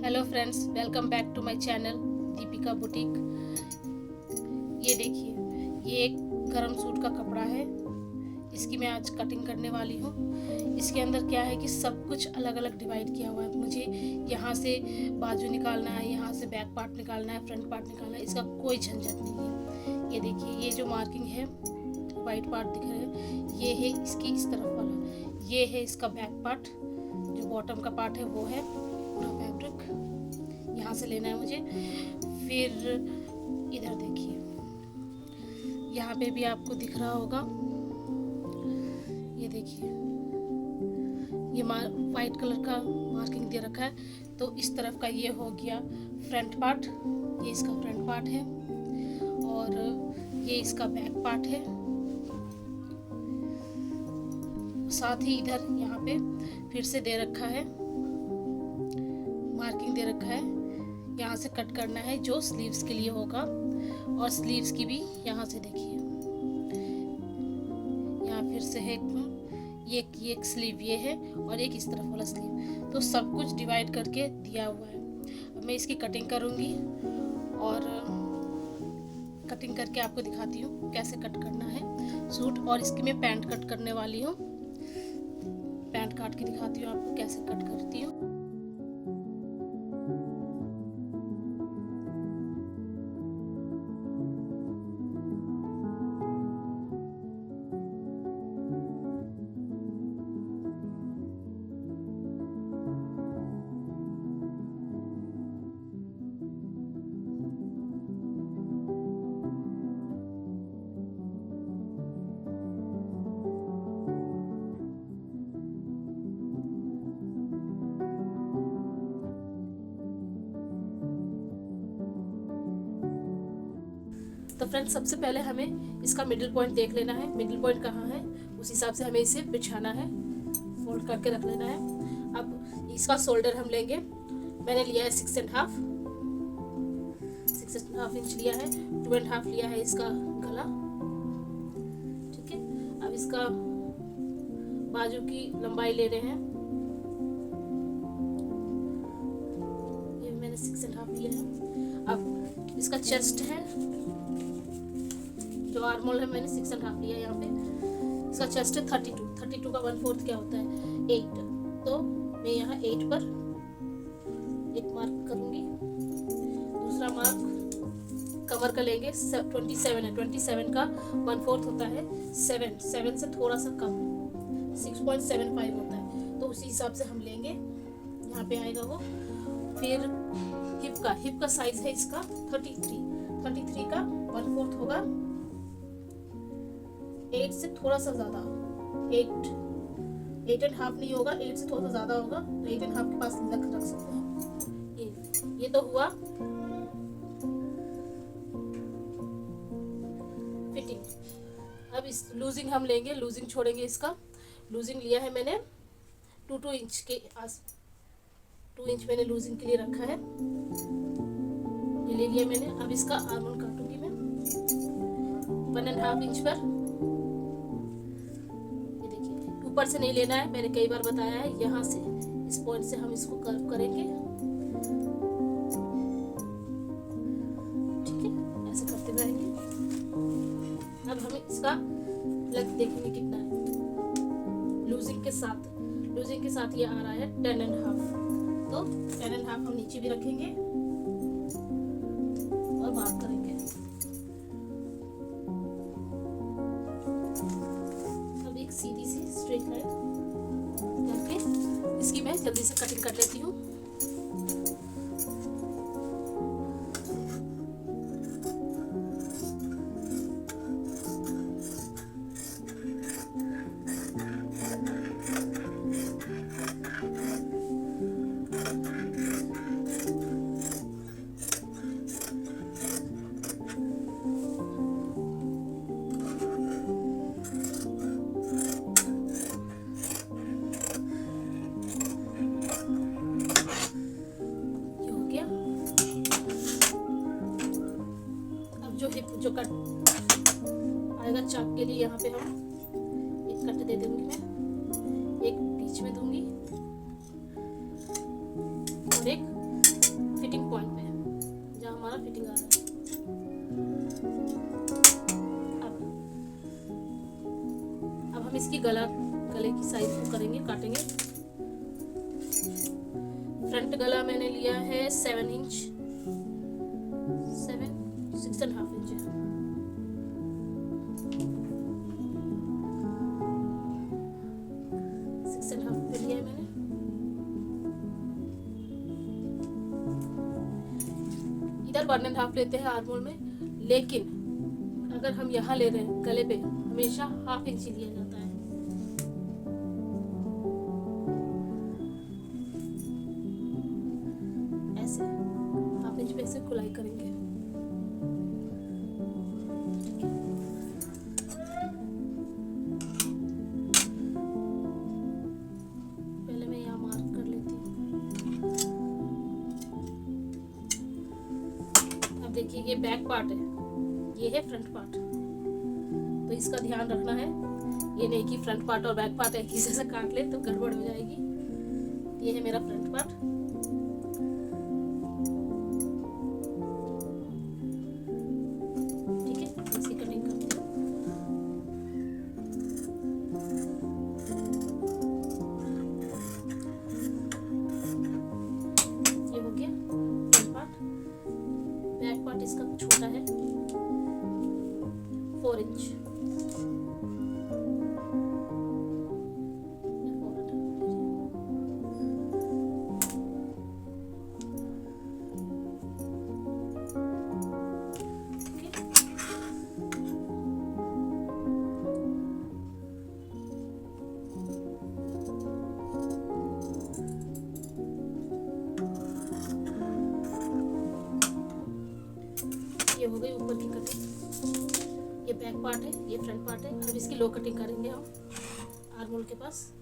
Hello friends, welcome back to my channel Deepika boutique. ये देखिए, ये एक गरम सूट का कपड़ा है। इसकी मैं आज कटिंग करने वाली हूँ। इसके अंदर क्या है कि सब कुछ अलग अलग डिवाइड किया हुआ है। मुझे यहाँ से बाजू निकालना है, यहाँ से बैक पार्ट निकालना है, फ्रंट पार्ट निकालना है। इसका कोई झंझट नहीं है। ये देखिए, ये जो मार्किंग है, वाइट पार्ट दिख रहा है, ये है इसकी इस तरफ वाला। ये है इसका बैक पार्ट, जो बॉटम का पार्ट है वो है पूरा फैब्रिक। यहाँ से लेना है मुझे। फिर इधर देखिए, यहाँ पे भी आपको दिख रहा होगा। ये देखिए, ये वाइट कलर का मार्किंग दे रखा है। तो इस तरफ का ये हो गया फ्रंट पार्ट, ये इसका फ्रंट पार्ट है, और ये इसका बैक पार्ट है। साथ ही इधर यहाँ पे फिर से दे रखा है, मार्किंग दे रखा है। यहाँ से कट करना है जो स्लीव्स के लिए होगा, और स्लीव्स की भी यहाँ से देखिए, यहाँ फिर से है ये एक स्लीव ये है, और एक इस तरफ वाला स्लीव। तो सब कुछ डिवाइड करके दिया हुआ है। अब मैं इसकी कटिंग करूँगी, और कटिंग करके आपको दिखाती हूँ कैसे कट करना है सूट। और इसकी मैं पैंट कट करने वाली हूँ। पैंट काट के दिखाती हूँ आपको कैसे कट करती हूँ। तो फ्रेंड्स, सबसे पहले हमें इसका मिडिल पॉइंट देख लेना है। मिडिल पॉइंट कहाँ है, उस हिसाब से हमें इसे बिछाना है, फोल्ड करके रख लेना है। अब इसका शोल्डर हम लेंगे। मैंने लिया है 6.5 इंच लिया है। 2.5 लिया है इसका गला। ठीक है, अब इसका बाजू की लंबाई ले रहे हैं। ये मैंने 6.5 लिया है। अब इसका चेस्ट है, जो आर्मोल है, मैंने 6.5 लिया। यहाँ पे इसका चेस्ट है 32 का 1/4 क्या होता है 8। तो मैं यहाँ 8 पर एक मार्क करूँगी। दूसरा मार्क कमर का लेंगे। 27 है, 27 का 1/4 होता है 7 से थोड़ा सा कम 6.75 होता है। तो उसी हिसाब से हम लेंगे, यहाँ पे आएगा वो। फिर हिप का साइज है इसका 33 का 1/4 होगा 8 से थोड़ा सा ज्यादा, 8.5 नहीं होगा, 8 से थोड़ा सा ज्यादा होगा। तो 8.5 के पास रख सकते हैं। ये तो हुआ फिटिंग। अब इस लूजिंग हम लेंगे, लूजिंग छोड़ेंगे। इसका लूजिंग लिया है मैंने 2 इंच के 2 इंच मैंने लूजिंग के लिए रखा है। ये ले लिया मैंने। अब इसका आर्मोल काटूंगी मैं 1.5 इंच पर। ऊपर से नहीं लेना है, मैंने कई बार बताया है। यहाँ से इस पॉइंट से हम इसको कर्व करेंगे। ठीक है, ऐसे करते रहेंगे। अब हम इसका लेंथ देखेंगे कितना है। लूजिंग के साथ ये आ रहा है 10.5। तो 10.5 हम नीचे भी रखेंगे और मार्क करेंगे। सीधी सी स्ट्रेट लाइन करके इसकी मैं जल्दी से कटिंग कर लेती हूँ। जो कट आएगा चाप के लिए, यहाँ पे हम एक कट दे दूंगी मैं, एक बीच में दूंगी और एक गले की साइज को करेंगे, काटेंगे। फ्रंट गला मैंने लिया है 7 इंच, 6.5 इंच है। लिया है मैंने। इधर 1.5 लेते हैं आर्म होल में, लेकिन अगर हम यहाँ ले रहे हैं गले पे, हमेशा 1/2 इंच लिया जाता है। ऐसे 1/2 इंच पे से खुलाई करेंगे। पहले मैं यहाँ मार्क कर लेती हूँ। अब देखिए ये बैक पार्ट है, ये है फ्रंट पार्ट, तो इसका ध्यान रखना है। ये नहीं कि फ्रंट पार्ट और बैक पार्ट एक ही से काट ले तो गड़बड़ हो जाएगी। ये है मेरा फ्रंट पार्ट। ठीक है, इसकी कटिंग करते हैं। ये हो गया फ्रंट पार्ट। बैक पार्ट इसका छोटा है, 4 इंच। ये हो गई ऊपर की कटिंग। ये बैक पार्ट है, ये फ्रंट पार्ट है। अब इसकी लो कटिंग करेंगे हम आर्म होल के पास।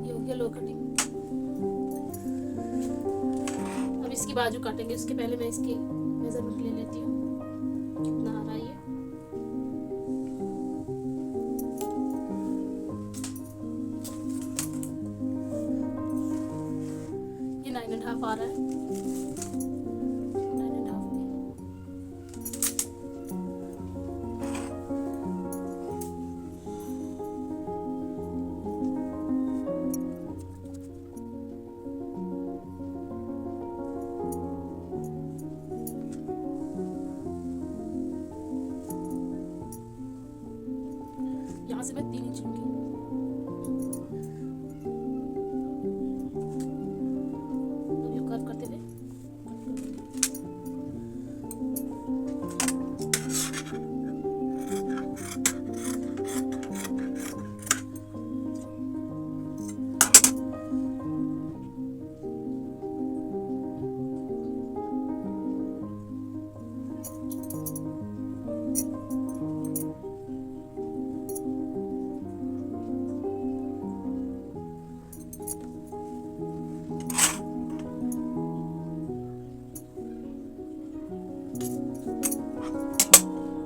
ये हो गया लो कटिंग। इसकी बाजू काटेंगे, उसके पहले मैं इसकी मेजरमेंट ले लेती हूँ कितना आ रहा है। ये 9.5 आ रहा है। 9.5 में यहाँ से मैं 3 इंच लूंगी। अब ये कर्व करते हुए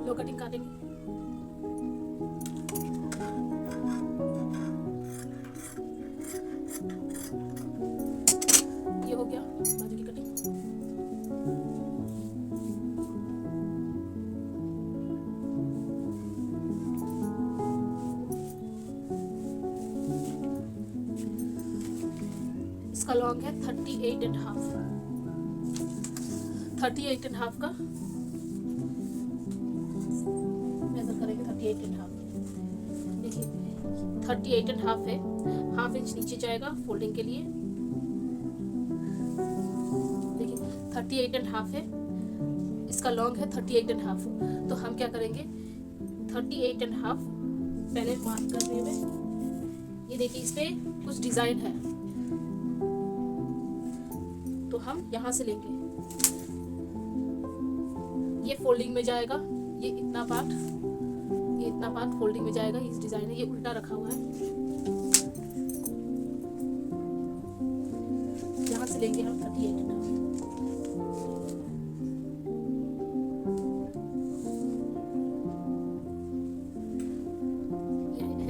लो कटिंग काटेंगे। ये हो गया बाजू की कटिंग। इसका लॉन्ग है 38.5। 38.5 का मेजर करेंगे। 38.5 देखिए 38.5 है। 1/2 इंच नीचे जाएगा फोल्डिंग के लिए। देखिए 38.5 है, इसका लॉन्ग है 38.5। तो हम क्या करेंगे, 38.5 पहले मार्क करने में, ये देखिए इस पे कुछ डिजाइन है तो हम यहाँ से लेंगे। ये फोल्डिंग में जाएगा, ये इतना पार्ट फोल्डिंग में जाएगा। इस डिजाइन है, ये उल्टा रखा हुआ है। यहाँ से लेंगे हम 38.5।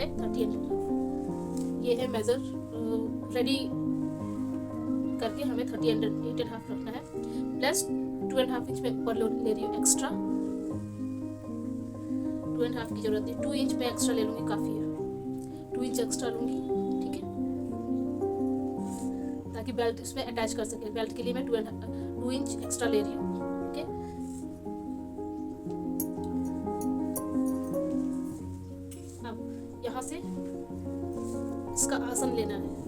है 30 ये है मेजर रेडी करके हमें 38.5 रखना है, प्लस 2.5 इंच में ऊपर ले रही हूँ एक्स्ट्रा। 2.5 की जरूरत है, 2 इंच में एक्स्ट्रा ले लूँगी, काफ़ी है। 2 इंच एक्स्ट्रा लूँगी, ठीक है, ताकि बेल्ट इसमें अटैच कर सके। बेल्ट के लिए मैं 2 इंच एक्स्ट्रा ले रही हूँ, ठीक है। अब यहाँ से इसका आसन लेना है।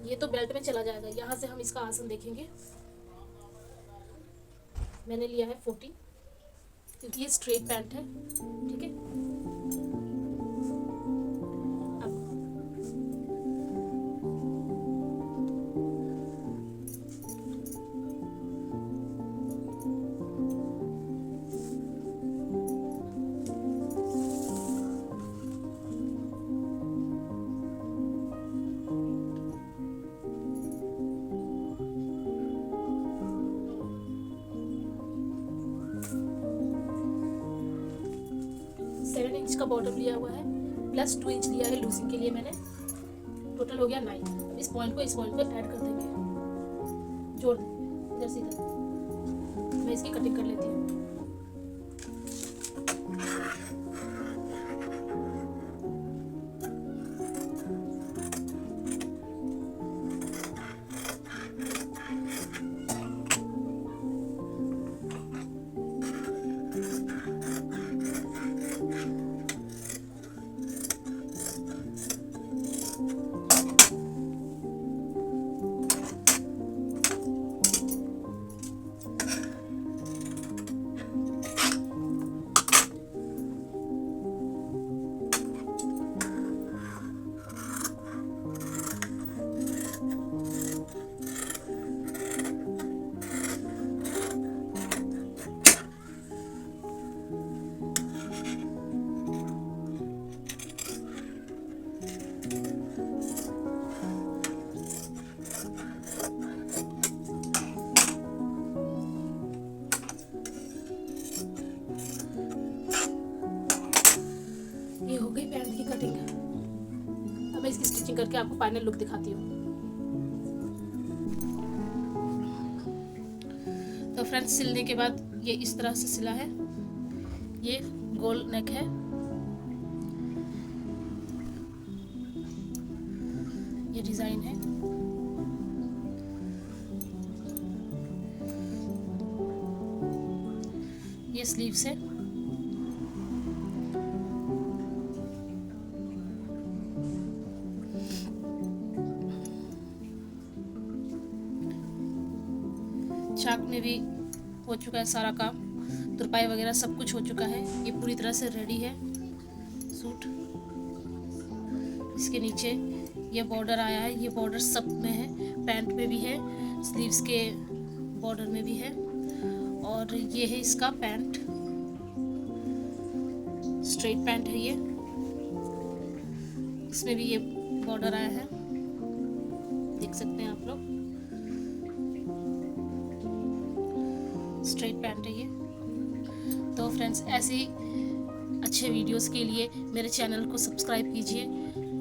ये तो बेल्ट में चला जाएगा। यहाँ से हम इसका आसन देखेंगे। मैंने लिया है 40, क्योंकि ये स्ट्रेट पैंट है, ठीक है। इंच का बॉटम लिया हुआ है, प्लस 2 इंच लिया है लूजिंग के लिए मैंने। टोटल हो गया 9। इस पॉइंट को ऐड कर देंगे, जोड़ देंगे इधर से इधर। मैं इसकी कटिंग कर लेती हूँ। ये हो गई पैंट की कटिंग। अब मैं इसकी स्टिचिंग करके आपको फाइनल लुक दिखाती हूँ। तो फ्रेंड्स, सिलने के बाद ये इस तरह से सिला है। ये गोल नेक है, ये डिजाइन है। ये स्लीव्स है। चाक में भी हो चुका है सारा काम, तुरपाई वगैरह सब कुछ हो चुका है। ये पूरी तरह से रेडी है सूट। इसके नीचे ये बॉर्डर आया है, ये बॉर्डर सब में है, पैंट में भी है, स्लीव्स के बॉर्डर में भी है, और ये है इसका पैंट, स्ट्रेट पैंट है ये। इसमें भी ये बॉर्डर आया है, देख सकते हैं आप लोग। स्ट्रेट पैंट है ये। तो फ्रेंड्स, ऐसे अच्छे वीडियोस के लिए मेरे चैनल को सब्सक्राइब कीजिए।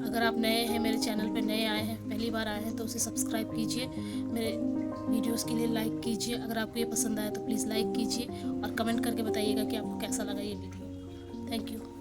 अगर आप नए हैं, मेरे चैनल पे नए आए हैं, पहली बार आए हैं, तो उसे सब्सक्राइब कीजिए। मेरे वीडियोस के लिए लाइक कीजिए। अगर आपको ये पसंद आया तो प्लीज़ लाइक कीजिए और कमेंट करके बताइएगा कि आपको कैसा लगा ये वीडियो। Thank you.